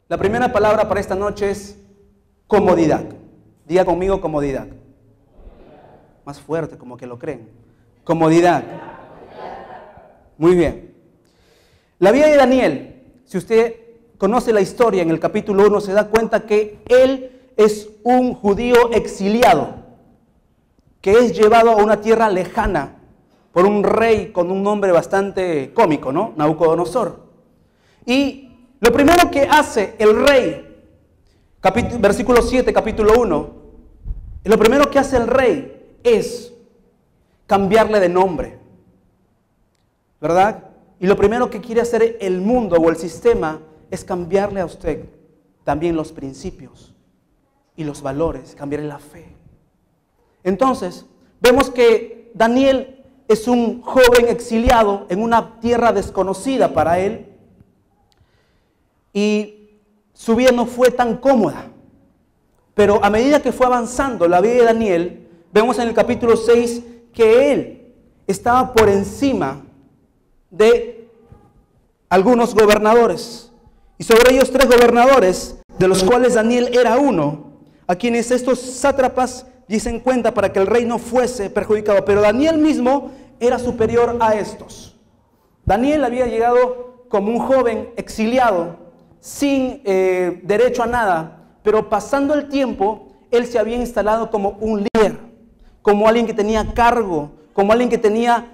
La primera palabra para esta noche es comodidad. Diga conmigo comodidad. Más fuerte, como que lo creen. Comodidad. Muy bien. La vida de Daniel, si usted conoce la historia en el capítulo 1, se da cuenta que él es un judío exiliado, que es llevado a una tierra lejana por un rey con un nombre bastante cómico, ¿no? Nabucodonosor. Y lo primero que hace el rey, versículo 7, capítulo 1, lo primero que hace el rey es cambiarle de nombre, ¿verdad? Y lo primero que quiere hacer el mundo o el sistema es cambiarle a usted también los principios y los valores, cambiarle la fe. Entonces, vemos que Daniel es un joven exiliado en una tierra desconocida para él y su vida no fue tan cómoda. Pero a medida que fue avanzando la vida de Daniel, vemos en el capítulo 6 que él estaba por encima de algunos gobernadores. Y sobre ellos 3 gobernadores, de los cuales Daniel era uno, a quienes estos sátrapas dicen cuenta para que el rey no fuese perjudicado. Pero Daniel mismo era superior a estos. Daniel había llegado como un joven exiliado, sin derecho a nada, pero pasando el tiempo, él se había instalado como un líder, como alguien que tenía cargo, como alguien que tenía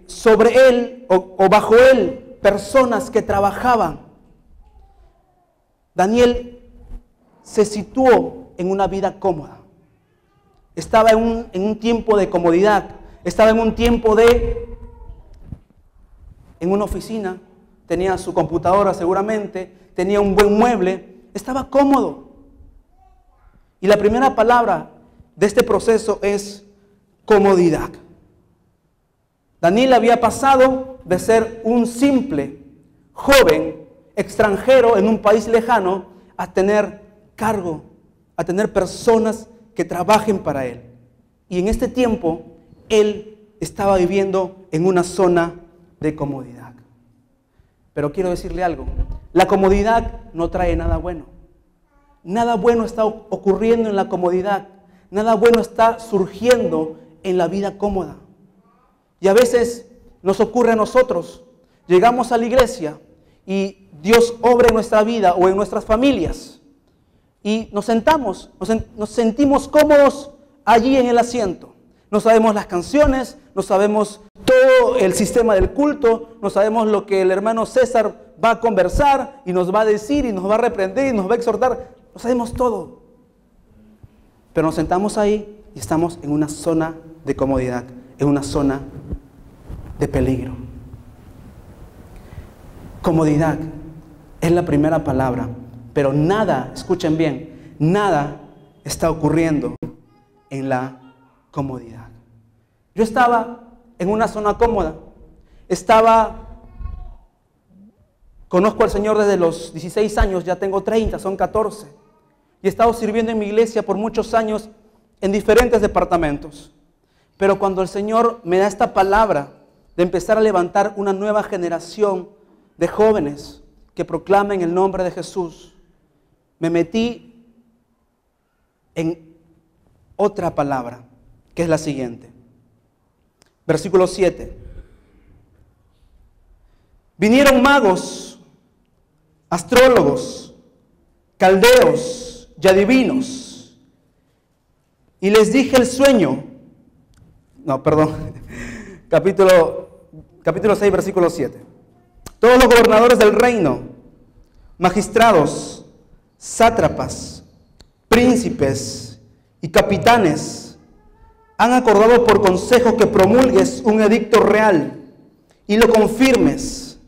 sobre él o bajo él personas que trabajaban. Daniel se situó en una vida cómoda. Estaba en un tiempo de comodidad. Estaba en un tiempo en una oficina. Tenía su computadora seguramente. Tenía un buen mueble. Estaba cómodo. Y la primera palabra de este proceso es comodidad. Daniel había pasado de ser un simple joven extranjero en un país lejano a tener cargo, a tener personas que trabajen para él. Y en este tiempo, él estaba viviendo en una zona de comodidad. Pero quiero decirle algo, la comodidad no trae nada bueno. Nada bueno está ocurriendo en la comodidad. Nada bueno está surgiendo en la vida cómoda. Y a veces nos ocurre a nosotros, llegamos a la iglesia y Dios obra en nuestra vida o en nuestras familias. Y nos sentamos, nos sentimos cómodos allí en el asiento. No sabemos las canciones, no sabemos todo el sistema del culto, no sabemos lo que el hermano César va a conversar y nos va a decir y nos va a reprender y nos va a exhortar. No sabemos todo. Pero nos sentamos ahí y estamos en una zona de comodidad, en una zona de peligro. Comodidad es la primera palabra, pero nada, escuchen bien, nada está ocurriendo en la comodidad. Yo estaba en una zona cómoda, conozco al Señor desde los 16 años, ya tengo 30, son 14, y he estado sirviendo en mi iglesia por muchos años en diferentes departamentos. Pero cuando el Señor me da esta palabra de empezar a levantar una nueva generación de jóvenes que proclamen el nombre de Jesús, me metí en otra palabra, que es la siguiente. Versículo 7. Vinieron magos, astrólogos, caldeos y adivinos, y les dije el sueño. No, perdón. Capítulo 6, versículo 7. Todos los gobernadores del reino, magistrados, sátrapas, príncipes y capitanes han acordado por consejo que promulgues un edicto real y lo confirmes,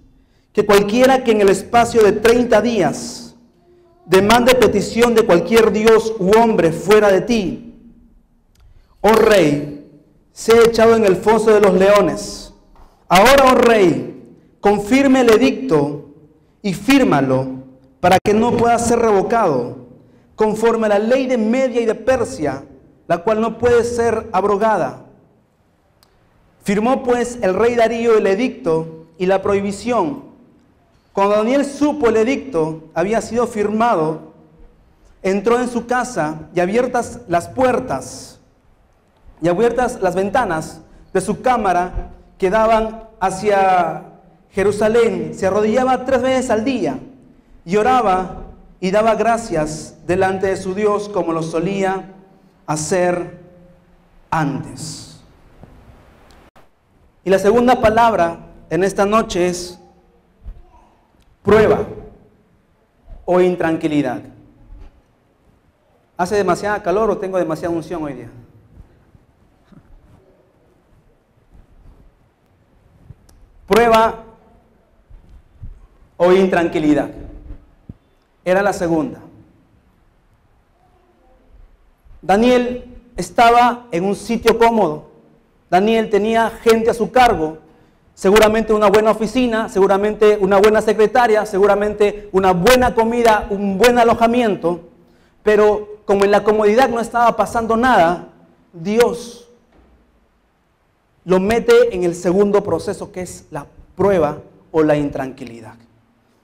que cualquiera que en el espacio de 30 días demande petición de cualquier dios u hombre fuera de ti, oh rey, sea echado en el foso de los leones. Ahora, oh rey, confirme el edicto y fírmalo para que no pueda ser revocado, conforme a la ley de Media y de Persia, la cual no puede ser abrogada. Firmó pues el rey Darío el edicto y la prohibición, Cuando Daniel supo el edicto había sido firmado, entró en su casa y abiertas las puertas y abiertas las ventanas de su cámara que daban hacia Jerusalén, se arrodillaba 3 veces al día y oraba y daba gracias delante de su Dios como lo solía hacer antes. Y la segunda palabra en esta noche es prueba o intranquilidad. ¿Hace demasiada calor o tengo demasiada unción hoy día? Prueba o intranquilidad. Era la segunda. Daniel estaba en un sitio cómodo. Daniel tenía gente a su cargo, seguramente una buena oficina, seguramente una buena secretaria, seguramente una buena comida, un buen alojamiento, pero como en la comodidad no estaba pasando nada, Dios lo mete en el segundo proceso, que es la prueba o la intranquilidad.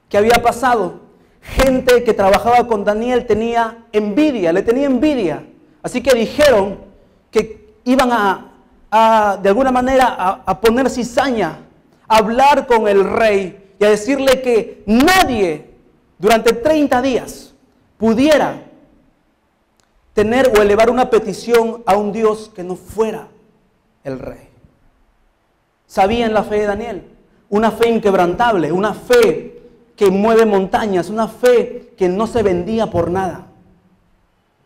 ¿Qué había pasado? Gente que trabajaba con Daniel tenía envidia, le tenía envidia. Así que dijeron que iban de alguna manera a poner cizaña, a hablar con el rey y a decirle que nadie durante 30 días pudiera tener o elevar una petición a un Dios que no fuera el rey. Sabían la fe de Daniel, una fe inquebrantable, una fe que mueve montañas, una fe que no se vendía por nada.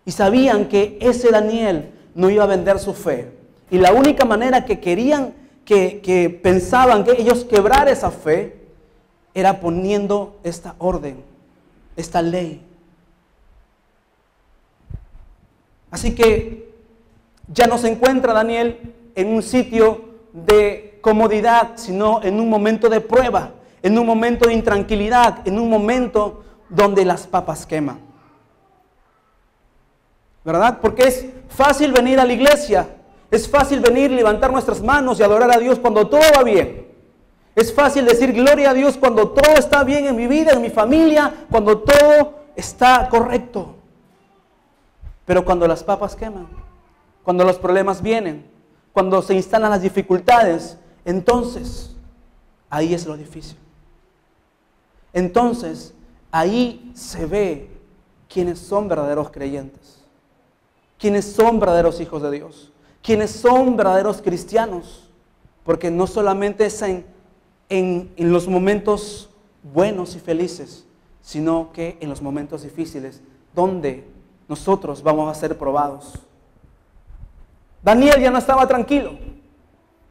Y sabían que ese Daniel no iba a vender su fe. Y la única manera que querían, que pensaban que ellos quebrar esa fe, era poniendo esta orden, esta ley. Así que ya no se encuentra Daniel en un sitio de comodidad, sino en un momento de prueba, en un momento de intranquilidad, en un momento donde las papas queman. ¿Verdad? Porque es fácil venir a la iglesia, es fácil venir, levantar nuestras manos y adorar a Dios cuando todo va bien. Es fácil decir gloria a Dios cuando todo está bien en mi vida, en mi familia, cuando todo está correcto. Pero cuando las papas queman, cuando los problemas vienen, cuando se instalan las dificultades, entonces ahí es lo difícil. Entonces ahí se ve quiénes son verdaderos creyentes, quiénes son verdaderos hijos de Dios, quiénes son verdaderos cristianos, porque no solamente es en los momentos buenos y felices, sino que en los momentos difíciles, donde nosotros vamos a ser probados. Daniel ya no estaba tranquilo.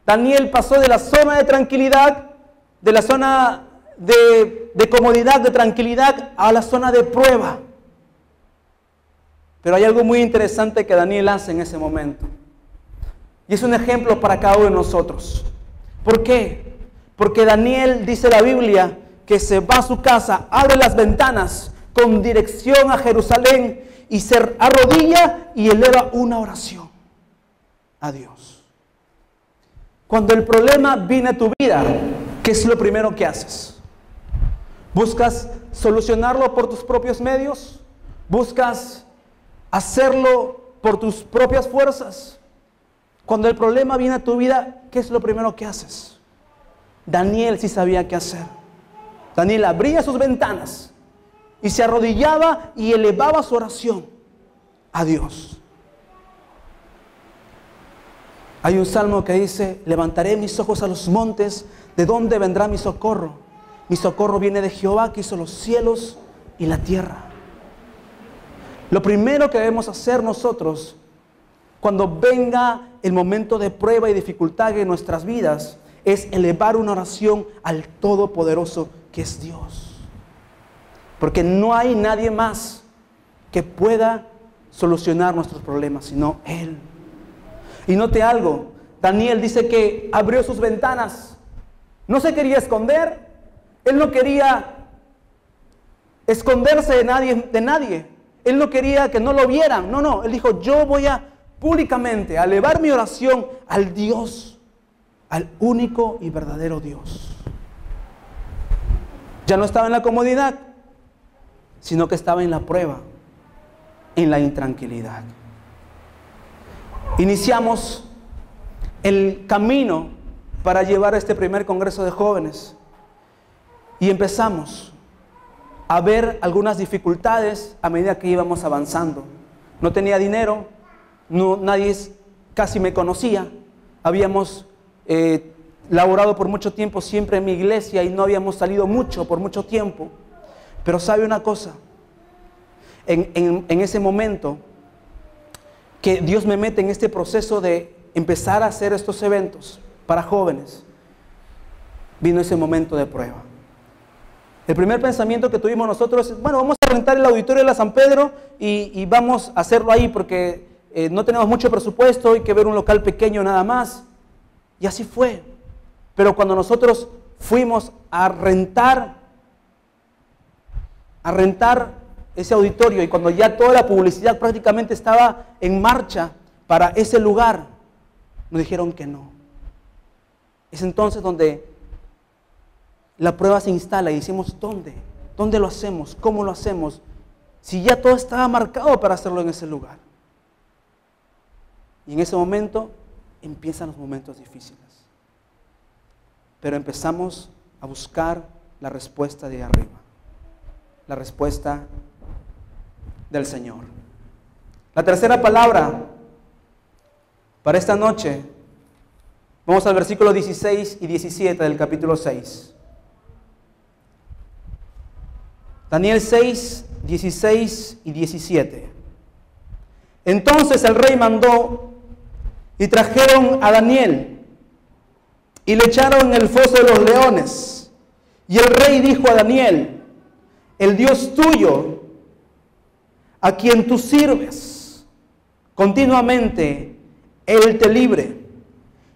Daniel pasó de la zona de tranquilidad, de la zona de comodidad, de tranquilidad, a la zona de prueba. Pero hay algo muy interesante que Daniel hace en ese momento. Y es un ejemplo para cada uno de nosotros. ¿Por qué? Porque Daniel, dice la Biblia, que se va a su casa, abre las ventanas con dirección a Jerusalén y se arrodilla y eleva una oración a Dios. Cuando el problema viene a tu vida, ¿qué es lo primero que haces? ¿Buscas solucionarlo por tus propios medios? ¿Buscas hacerlo por tus propias fuerzas? Cuando el problema viene a tu vida, ¿qué es lo primero que haces? Daniel sí sabía qué hacer. Daniel abría sus ventanas y se arrodillaba y elevaba su oración a Dios. Hay un salmo que dice: levantaré mis ojos a los montes, ¿de dónde vendrá mi socorro? Mi socorro viene de Jehová, que hizo los cielos y la tierra. Lo primero que debemos hacer nosotros cuando venga el momento de prueba y dificultad en nuestras vidas es elevar una oración al Todopoderoso, que es Dios. Porque no hay nadie más que pueda solucionar nuestros problemas, sino Él. Y note algo, Daniel dice que abrió sus ventanas, no se quería esconder, él no quería esconderse de nadie, él no quería que no lo vieran, no, él dijo: yo voy a públicamente a elevar mi oración al Dios, al único y verdadero Dios. Ya no estaba en la comodidad, sino que estaba en la prueba, en la intranquilidad. Iniciamos el camino para llevar este primer congreso de jóvenes y empezamos a ver algunas dificultades a medida que íbamos avanzando. No tenía dinero, nadie casi me conocía, habíamos laborado por mucho tiempo siempre en mi iglesia y no habíamos salido mucho por mucho tiempo. Pero sabe una cosa, en ese momento que Dios me mete en este proceso de empezar a hacer estos eventos para jóvenes, vino ese momento de prueba. El primer pensamiento que tuvimos nosotros es, bueno, vamos a rentar el auditorio de la San Pedro y vamos a hacerlo ahí porque no tenemos mucho presupuesto, hay que ver un local pequeño nada más. Y así fue. Pero cuando nosotros fuimos a rentar ese auditorio y cuando ya toda la publicidad prácticamente estaba en marcha para ese lugar, nos dijeron que no. Es entonces donde la prueba se instala y decimos, ¿dónde lo hacemos? ¿Cómo lo hacemos? Si ya todo estaba marcado para hacerlo en ese lugar. Y en ese momento empiezan los momentos difíciles. Pero empezamos a buscar la respuesta de arriba. La respuesta del Señor. La tercera palabra para esta noche, vamos al versículo 16 y 17 del capítulo 6. Daniel 6, 16 y 17. Entonces el rey mandó y trajeron a Daniel y le echaron en el foso de los leones. Y el rey dijo a Daniel, el Dios tuyo, a quien tú sirves continuamente, Él te libre.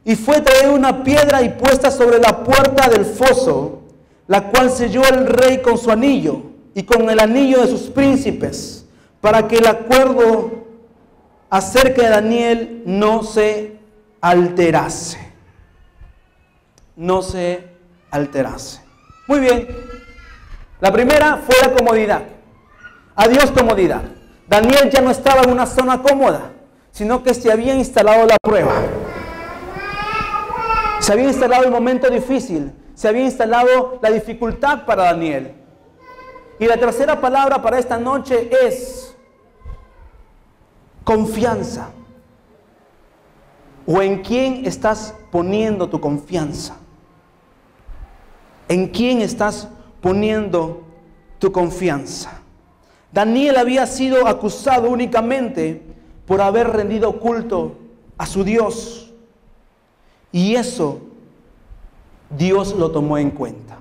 Y fue traída una piedra y puesta sobre la puerta del foso, la cual selló el rey con su anillo y con el anillo de sus príncipes, para que el acuerdo acerca de Daniel no se alterase. No se alterase. Muy bien. La primera fue la comodidad. Adiós comodidad. Daniel ya no estaba en una zona cómoda, sino que se había instalado la prueba. Se había instalado el momento difícil. Se había instalado la dificultad para Daniel. Y la tercera palabra para esta noche es confianza. ¿O en quién estás poniendo tu confianza? ¿En quién estás poniendo tu confianza? Daniel había sido acusado únicamente por haber rendido culto a su Dios. Y eso Dios lo tomó en cuenta.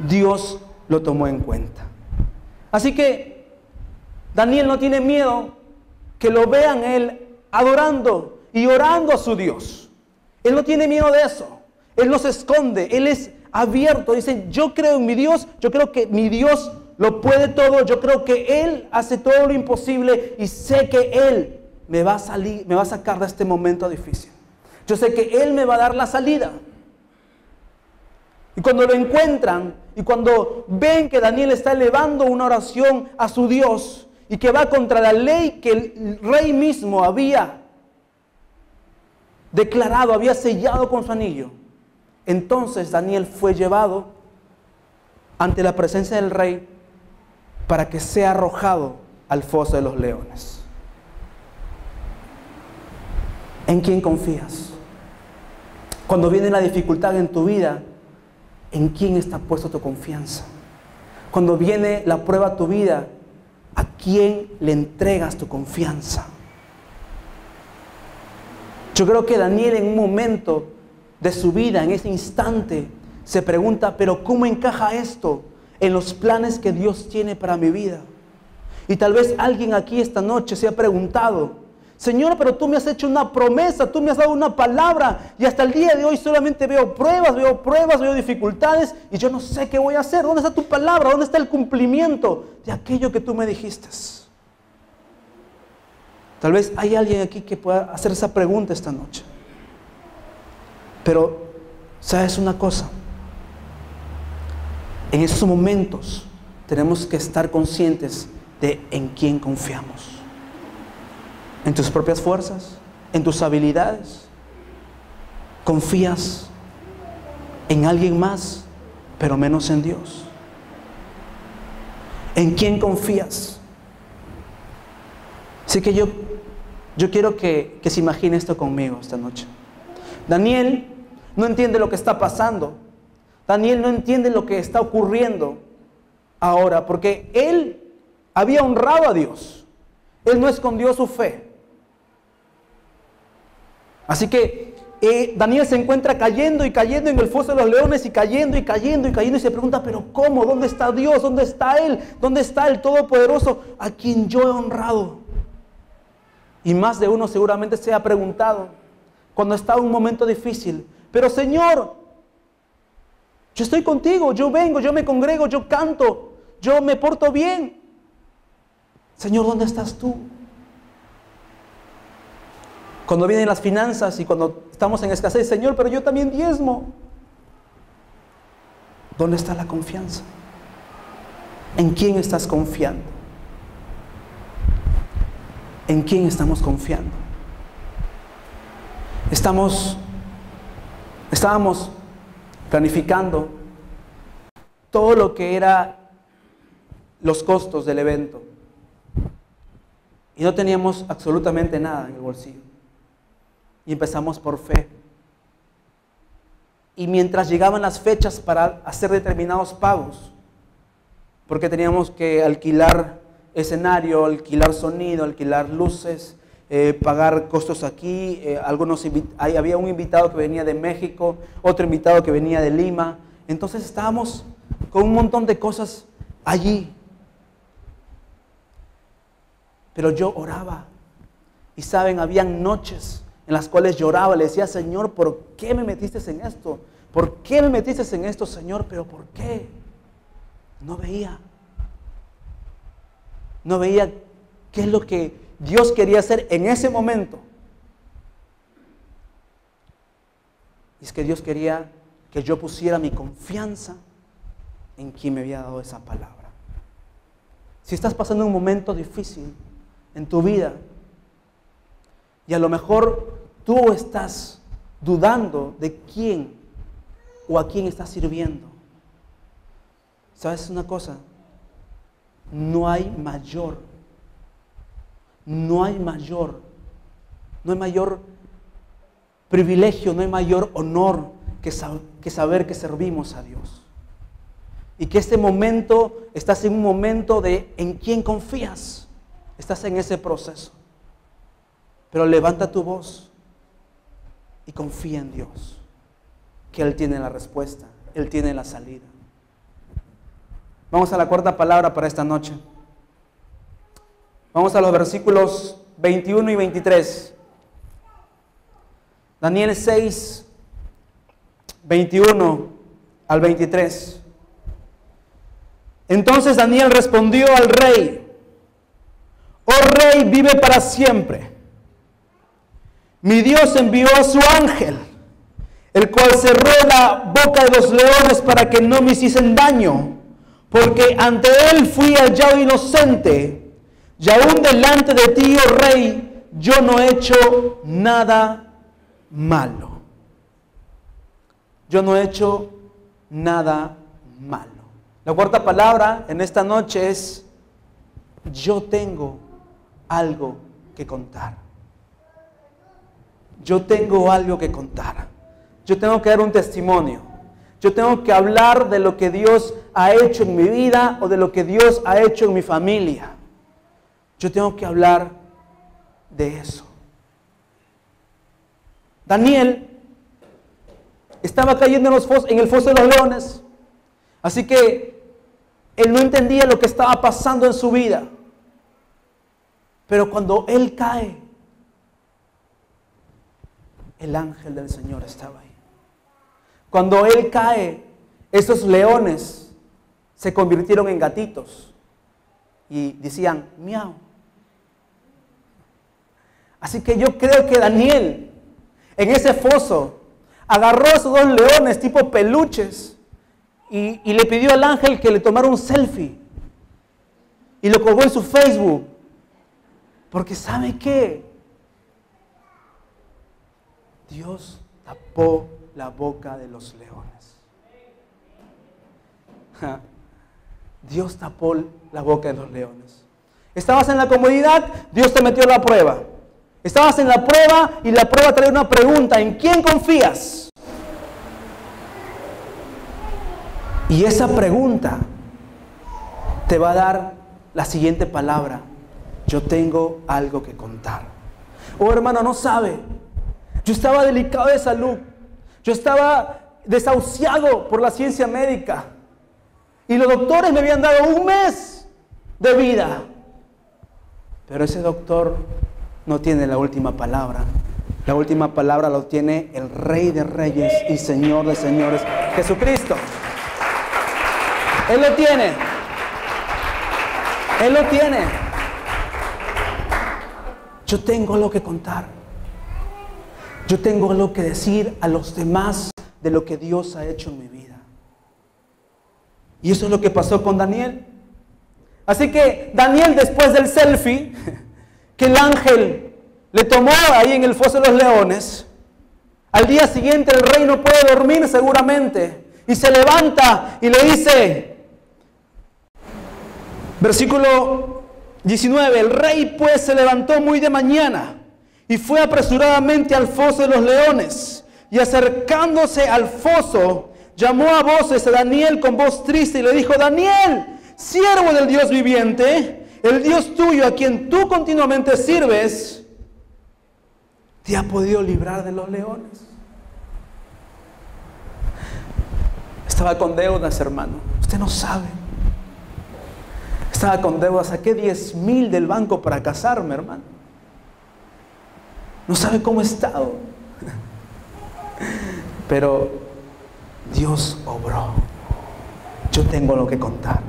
Dios lo tomó en cuenta. Así que Daniel no tiene miedo que lo vean él adorando y orando a su Dios. Él no tiene miedo de eso. Él no se esconde. Él es abierto. Dice, yo creo en mi Dios. Yo creo que mi Dios lo puede todo. Yo creo que Él hace todo lo imposible y sé que Él me va a sacar de este momento difícil. Yo sé que Él me va a dar la salida. Y cuando lo encuentran y cuando ven que Daniel está elevando una oración a su Dios y que va contra la ley que el rey mismo había declarado, había sellado con su anillo, entonces Daniel fue llevado ante la presencia del rey para que sea arrojado al foso de los leones. ¿En quién confías? Cuando viene la dificultad en tu vida, ¿en quién está puesta tu confianza? Cuando viene la prueba a tu vida, ¿a quién le entregas tu confianza? Yo creo que Daniel en un momento de su vida, en ese instante, se pregunta, pero ¿cómo encaja esto en los planes que Dios tiene para mi vida? Y tal vez alguien aquí esta noche se ha preguntado, Señor, pero tú me has hecho una promesa, tú me has dado una palabra y hasta el día de hoy solamente veo pruebas, veo dificultades y yo no sé qué voy a hacer. ¿Dónde está tu palabra? ¿Dónde está el cumplimiento de aquello que tú me dijiste? Tal vez hay alguien aquí que pueda hacer esa pregunta esta noche. Pero, ¿sabes una cosa? En esos momentos tenemos que estar conscientes de en quién confiamos. En tus propias fuerzas, en tus habilidades. Confías en alguien más, pero menos en Dios. ¿En quién confías? Así que yo quiero que se imagine esto conmigo esta noche. Daniel no entiende lo que está pasando. Daniel no entiende lo que está ocurriendo ahora, porque él había honrado a Dios. Él no escondió su fe. Así que Daniel se encuentra cayendo y cayendo en el foso de los leones y cayendo y cayendo y cayendo y se pregunta, pero ¿cómo? ¿Dónde está Dios? ¿Dónde está Él? ¿Dónde está el Todopoderoso a quien yo he honrado? Y más de uno seguramente se ha preguntado cuando está en un momento difícil, pero Señor, yo estoy contigo, yo vengo, yo me congrego, yo canto, yo me porto bien. Señor, ¿dónde estás tú? Cuando vienen las finanzas y cuando estamos en escasez, Señor, pero yo también diezmo. ¿Dónde está la confianza? ¿En quién estás confiando? ¿En quién estamos confiando? Estábamos planificando todo lo que era los costos del evento y no teníamos absolutamente nada en el bolsillo. Y empezamos por fe. Y mientras llegaban las fechas para hacer determinados pagos, porque teníamos que alquilar escenario, alquilar sonido, alquilar luces, pagar costos aquí, había un invitado que venía de México, otro invitado que venía de Lima. Entonces estábamos con un montón de cosas allí. Pero yo oraba. Y saben, habían noches en las cuales lloraba, le decía, Señor, ¿por qué me metiste en esto? ¿Por qué me metiste en esto, Señor? ¿Pero por qué? No veía qué es lo que Dios quería hacer en ese momento. Y es que Dios quería que yo pusiera mi confianza en quien me había dado esa palabra. Si estás pasando un momento difícil en tu vida, y a lo mejor tú estás dudando de quién o a quién estás sirviendo. ¿Sabes una cosa? No hay mayor privilegio, no hay mayor honor que saber que servimos a Dios. Y que este momento, estás en un momento de en quién confías. Estás en ese proceso. Pero levanta tu voz y confía en Dios, que Él tiene la respuesta, Él tiene la salida. Vamos a la cuarta palabra para esta noche. Vamos a los versículos 21 y 23. Daniel 6, 21 al 23. Entonces Daniel respondió al rey: oh rey, vive para siempre. Mi Dios envió a su ángel, el cual cerró la boca de los leones para que no me hiciesen daño, porque ante él fui hallado inocente, y aún delante de ti, oh rey, yo no he hecho nada malo. Yo no he hecho nada malo. La cuarta palabra en esta noche es: yo tengo algo que contar. Yo tengo algo que contar. Yo tengo que dar un testimonio. Yo tengo que hablar de lo que Dios ha hecho en mi vida o de lo que Dios ha hecho en mi familia. Yo tengo que hablar de eso. Daniel estaba cayendo en el foso de los leones. Así que él no entendía lo que estaba pasando en su vida. Pero cuando él cae, el ángel del Señor estaba ahí. Cuando él cae, esos leones se convirtieron en gatitos y decían miau. Así que yo creo que Daniel, en ese foso, agarró a esos dos leones tipo peluches y le pidió al ángel que le tomara un selfie. Y lo colgó en su Facebook. Porque ¿sabe qué? Dios tapó la boca de los leones. Dios tapó la boca de los leones. Estabas en la comodidad, Dios te metió la prueba. Estabas en la prueba y la prueba trae una pregunta: ¿en quién confías? Y esa pregunta te va a dar la siguiente palabra: yo tengo algo que contar. Oh, hermano, no sabe. Yo estaba delicado de salud. Yo estaba desahuciado por la ciencia médica. Y los doctores me habían dado 1 mes de vida. Pero ese doctor no tiene la última palabra. La última palabra lo tiene el Rey de Reyes y Señor de Señores, Jesucristo. Él lo tiene. Él lo tiene. Yo tengo algo que contar. Yo tengo algo que decir a los demás de lo que Dios ha hecho en mi vida. Y eso es lo que pasó con Daniel. Así que Daniel, después del selfie que el ángel le tomó ahí en el foso de los leones, al día siguiente el rey no puede dormir seguramente. Y se levanta y le dice, versículo 19, el rey pues se levantó muy de mañana y fue apresuradamente al foso de los leones, y acercándose al foso, llamó a voces a Daniel con voz triste y le dijo: Daniel, siervo del Dios viviente, el Dios tuyo a quien tú continuamente sirves, ¿te ha podido librar de los leones? Estaba con deudas, hermano. Usted no sabe. Estaba con deudas. Saqué 10,000 del banco para casarme, hermano. No sabe cómo he estado. Pero Dios obró. Yo tengo lo que contar.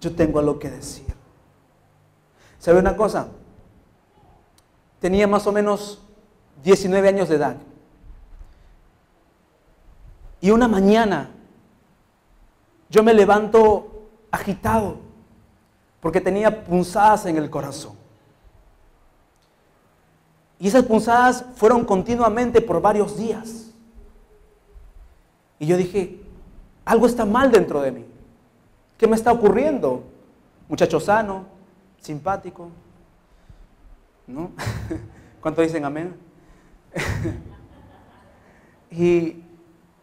Yo tengo lo que decir. ¿Sabe una cosa? Tenía más o menos 19 años de edad. Y una mañana yo me levanto agitado porque tenía punzadas en el corazón. Y esas punzadas fueron continuamente por varios días. Y yo dije, algo está mal dentro de mí. ¿Qué me está ocurriendo? Muchacho sano, simpático, ¿no? ¿Cuántos dicen amén? y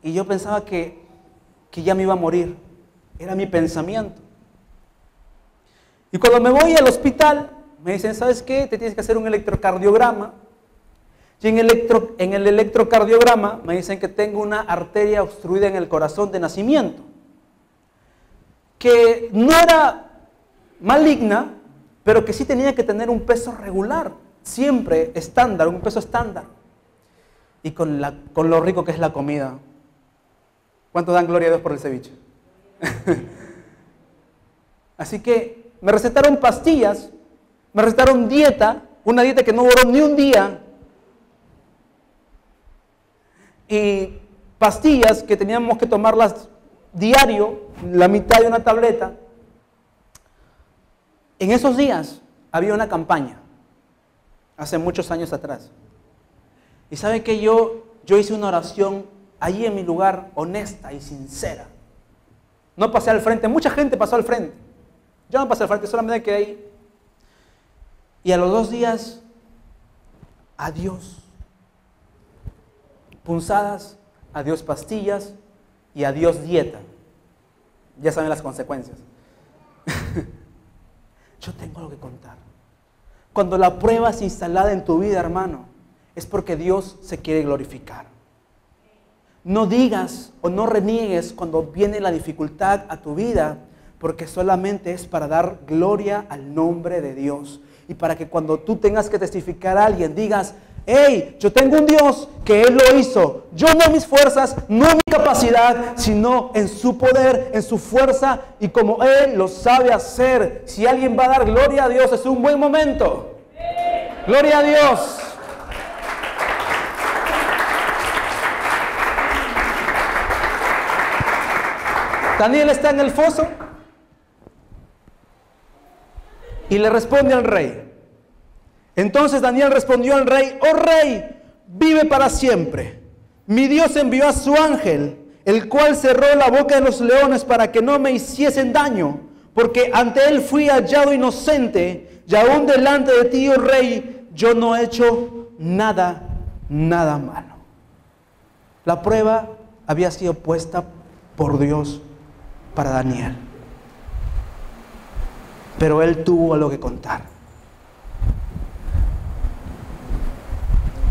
yo pensaba que ya me iba a morir. Era mi pensamiento. Y cuando me voy al hospital, me dicen, ¿sabes qué? Te tienes que hacer un electrocardiograma. Y en el electrocardiograma me dicen que tengo una arteria obstruida en el corazón de nacimiento, que no era maligna, pero que sí tenía que tener un peso regular, siempre estándar, un peso estándar. Y con lo rico que es la comida. ¿Cuánto dan gloria a Dios por el ceviche? Así que me recetaron pastillas, me recetaron dieta, una dieta que no duró ni un día, y pastillas que teníamos que tomarlas diario, la mitad de una tableta. En esos días había una campaña, hace muchos años atrás. Y sabe que yo hice una oración allí en mi lugar, honesta y sincera. No pasé al frente, mucha gente pasó al frente. Yo no pasé al frente, solamente quedé ahí. Y a los 2 días, adiós. Punzadas, adiós pastillas y adiós dieta. Ya saben las consecuencias. Yo tengo lo que contar. Cuando la prueba es instalada en tu vida, hermano, es porque Dios se quiere glorificar. No digas o no reniegues cuando viene la dificultad a tu vida, porque solamente es para dar gloria al nombre de Dios. Y para que cuando tú tengas que testificar a alguien, digas, hey, yo tengo un Dios que Él lo hizo. Yo no en mis fuerzas, no en mi capacidad, sino en su poder, en su fuerza, y como Él lo sabe hacer. Si alguien va a dar gloria a Dios, es un buen momento. Gloria a Dios. Daniel está en el foso y le responde al rey. Entonces Daniel respondió al rey: oh rey, vive para siempre. Mi Dios envió a su ángel, el cual cerró la boca de los leones para que no me hiciesen daño, porque ante él fui hallado inocente, y aún delante de ti, oh rey, yo no he hecho nada malo. La prueba había sido puesta por Dios para Daniel, pero él tuvo algo que contar.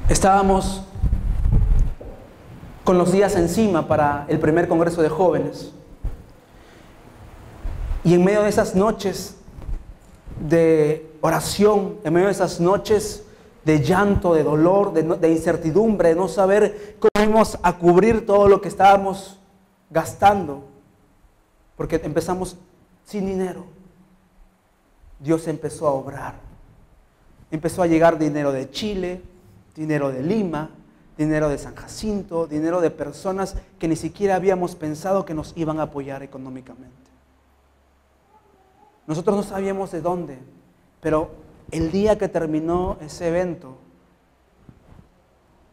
Estábamos con los días encima para el primer congreso de jóvenes, y en medio de esas noches de oración, en medio de esas noches de llanto, de dolor, de incertidumbre, de no saber cómo íbamos a cubrir todo lo que estábamos gastando, porque empezamos sin dinero, Dios empezó a obrar. Empezó a llegar dinero de Chile, dinero de Lima, dinero de San Jacinto, dinero de personas que ni siquiera habíamos pensado que nos iban a apoyar económicamente. Nosotros no sabíamos de dónde, pero el día que terminó ese evento,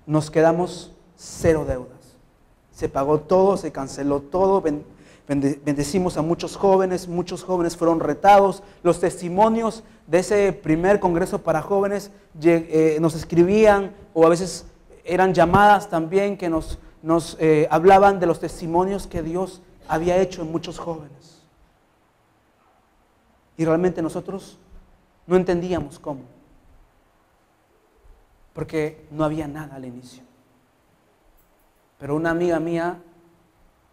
nos quedamos cero deudas. Se pagó todo, se canceló todo, bendecimos a muchos jóvenes fueron retados. Los testimonios de ese primer congreso para jóvenes nos escribían, o a veces eran llamadas también que nos hablaban de los testimonios que Dios había hecho en muchos jóvenes. Y realmente nosotros no entendíamos cómo, porque no había nada al inicio. Pero una amiga mía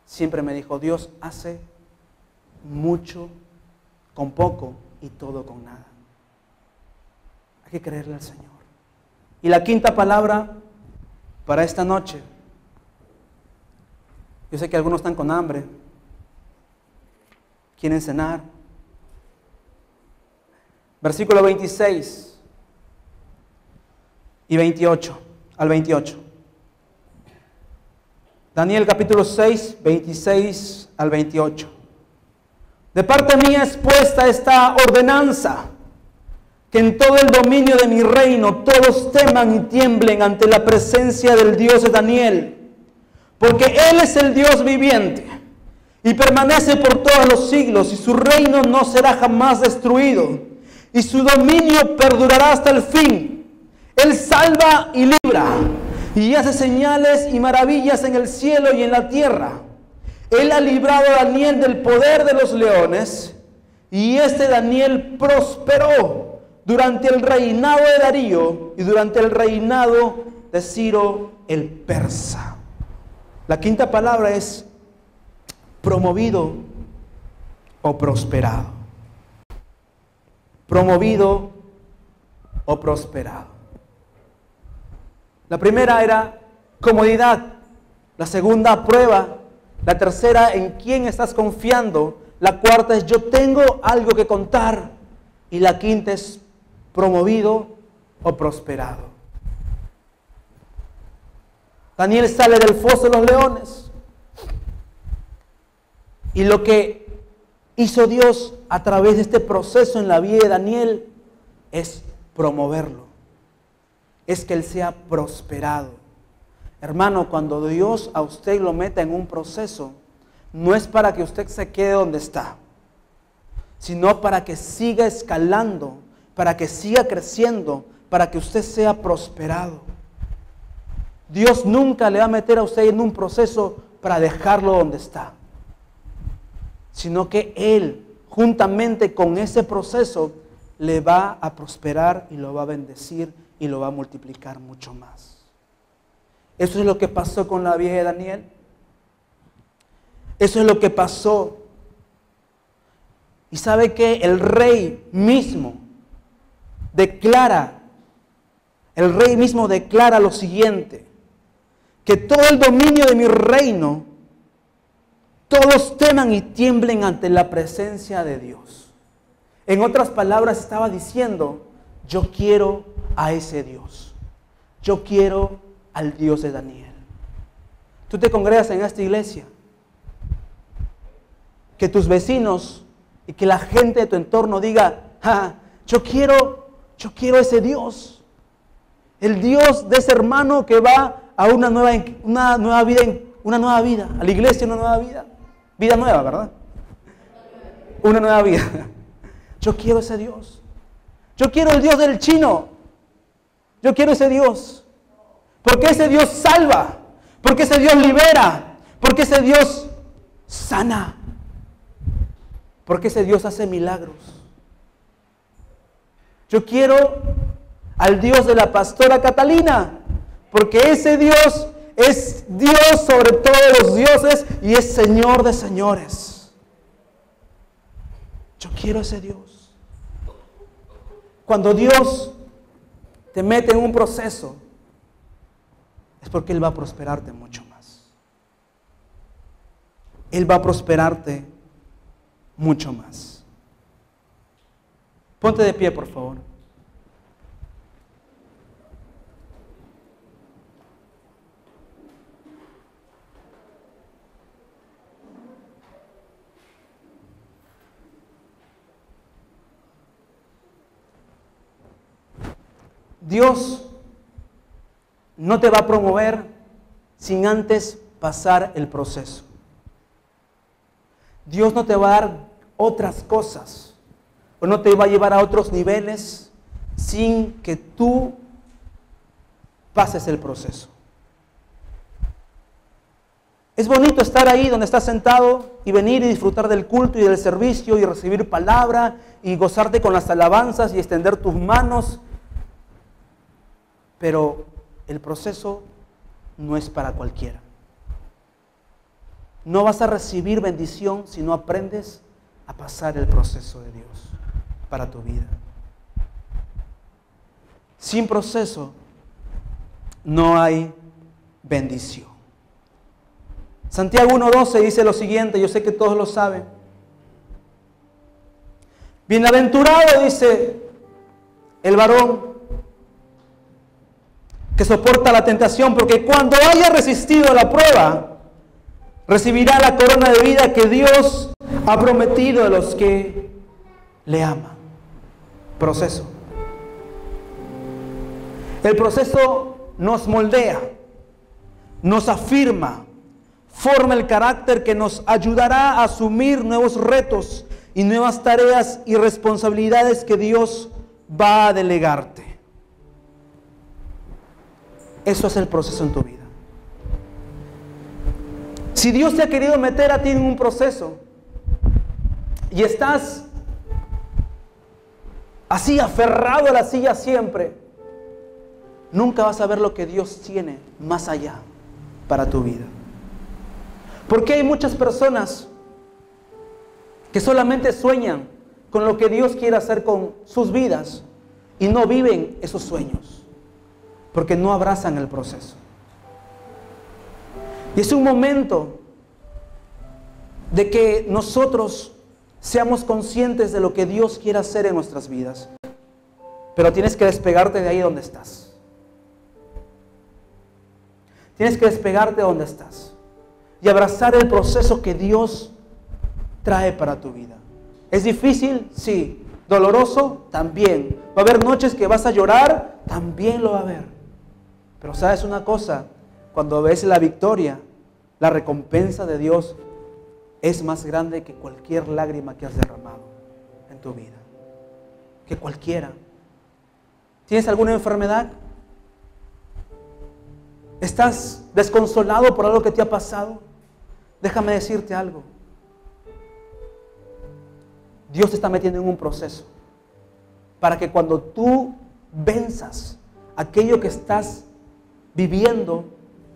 siempre me dijo: Dios hace mucho con poco y todo con nada. Hay que creerle al Señor. Y la quinta palabra para esta noche. Yo sé que algunos están con hambre, quieren cenar. Versículo 26 y 28 al 28. Daniel capítulo 6, 26 al 28. De parte mía es puesta esta ordenanza, que en todo el dominio de mi reino todos teman y tiemblen ante la presencia del Dios de Daniel, porque Él es el Dios viviente y permanece por todos los siglos, y su reino no será jamás destruido, y su dominio perdurará hasta el fin. Él salva y libra, y hace señales y maravillas en el cielo y en la tierra. Él ha librado a Daniel del poder de los leones, y este Daniel prosperó durante el reinado de Darío y durante el reinado de Ciro el persa. La quinta palabra es promovido o prosperado. Promovido o prosperado. La primera era comodidad, la segunda prueba, la tercera en quién estás confiando, la cuarta es yo tengo algo que contar, y la quinta es promovido o prosperado. Daniel sale del foso de los leones, y lo que hizo Dios a través de este proceso en la vida de Daniel es promoverlo, es que él sea prosperado. Hermano, cuando Dios a usted lo meta en un proceso, no es para que usted se quede donde está, sino para que siga escalando, para que siga creciendo, para que usted sea prosperado. Dios nunca le va a meter a usted en un proceso para dejarlo donde está, sino que Él, juntamente con ese proceso, le va a prosperar y lo va a bendecir y lo va a multiplicar mucho más. Eso es lo que pasó con la vida de Daniel. Eso es lo que pasó. Y sabe que el rey mismo declara lo siguiente: que todo el dominio de mi reino, todos teman y tiemblen ante la presencia de Dios. En otras palabras, estaba diciendo: yo quiero a ese Dios. Yo quiero al Dios de Daniel. Tú te congregas en esta iglesia que tus vecinos y que la gente de tu entorno diga, yo quiero ese Dios. El Dios de ese hermano que va a una nueva vida, a la iglesia, una nueva vida. Vida nueva, ¿verdad? Una nueva vida. Yo quiero ese Dios. Yo quiero el Dios del chino. Yo quiero ese Dios. Porque ese Dios salva. Porque ese Dios libera. Porque ese Dios sana. Porque ese Dios hace milagros. Yo quiero al Dios de la pastora Catalina. Porque ese Dios es Dios sobre todos los dioses y es Señor de señores. Yo quiero ese Dios. Cuando Dios te mete en un proceso, es porque Él va a prosperarte mucho más. Él va a prosperarte mucho más. Ponte de pie, por favor. Dios no te va a promover sin antes pasar el proceso. Dios no te va a dar otras cosas o no te va a llevar a otros niveles sin que tú pases el proceso. Es bonito estar ahí donde estás sentado y venir y disfrutar del culto y del servicio y recibir palabra y gozarte con las alabanzas y extender tus manos. Pero el proceso no es para cualquiera. No vas a recibir bendición si no aprendes a pasar el proceso de Dios para tu vida. Sin proceso no hay bendición. Santiago 1:12 dice lo siguiente, yo sé que todos lo saben. Bienaventurado, dice el varón que soporta la tentación, porque cuando haya resistido la prueba, recibirá la corona de vida que Dios ha prometido a los que le aman. Proceso. El proceso nos moldea, nos afirma, forma el carácter que nos ayudará a asumir nuevos retos y nuevas tareas y responsabilidades que Dios va a delegarte. Eso es el proceso en tu vida. Si Dios te ha querido meter a ti en un proceso y estás así aferrado a la silla siempre, nunca vas a ver lo que Dios tiene más allá para tu vida. Porque hay muchas personas que solamente sueñan con lo que Dios quiere hacer con sus vidas y no viven esos sueños. Porque no abrazan el proceso. Y es un momento de que nosotros seamos conscientes de lo que Dios quiere hacer en nuestras vidas. Pero tienes que despegarte de ahí donde estás. Tienes que despegarte de donde estás. Y abrazar el proceso que Dios trae para tu vida. ¿Es difícil? Sí. ¿Doloroso? También. ¿Va a haber noches que vas a llorar? También lo va a haber. Pero sabes una cosa, cuando ves la victoria, la recompensa de Dios es más grande que cualquier lágrima que has derramado en tu vida. Que cualquiera. ¿Tienes alguna enfermedad? ¿Estás desconsolado por algo que te ha pasado? Déjame decirte algo. Dios te está metiendo en un proceso para que cuando tú venzas aquello que estás viviendo,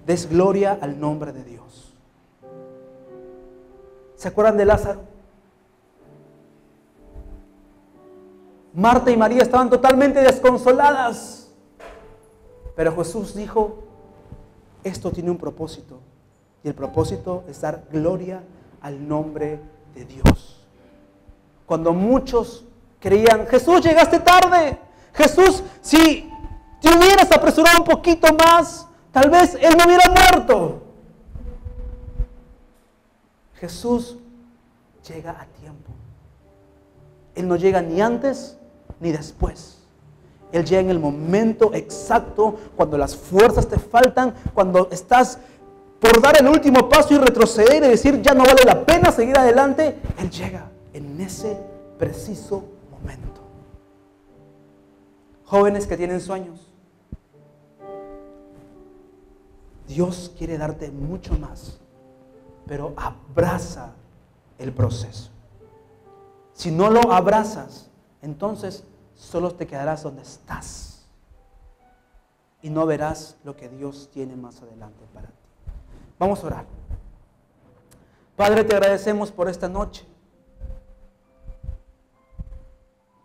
des gloria al nombre de Dios. ¿Se acuerdan de Lázaro? Marta y María estaban totalmente desconsoladas. Pero Jesús dijo, esto tiene un propósito. Y el propósito es dar gloria al nombre de Dios. Cuando muchos creían, Jesús, llegaste tarde. Jesús, si te hubieras apresurado un poquito más, tal vez Él no hubiera muerto. Jesús llega a tiempo. Él no llega ni antes ni después. Él llega en el momento exacto, cuando las fuerzas te faltan, cuando estás por dar el último paso y retroceder y decir ya no vale la pena seguir adelante. Él llega en ese preciso momento. Jóvenes que tienen sueños, Dios quiere darte mucho más, pero abraza el proceso. Si no lo abrazas, entonces solo te quedarás donde estás y no verás lo que Dios tiene más adelante para ti. Vamos a orar. Padre, te agradecemos por esta noche.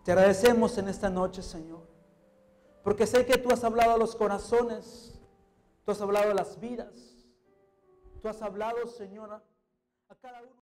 Te agradecemos en esta noche, Señor, porque sé que tú has hablado a los corazones, tú has hablado a las vidas, tú has hablado, Señor, a cada uno.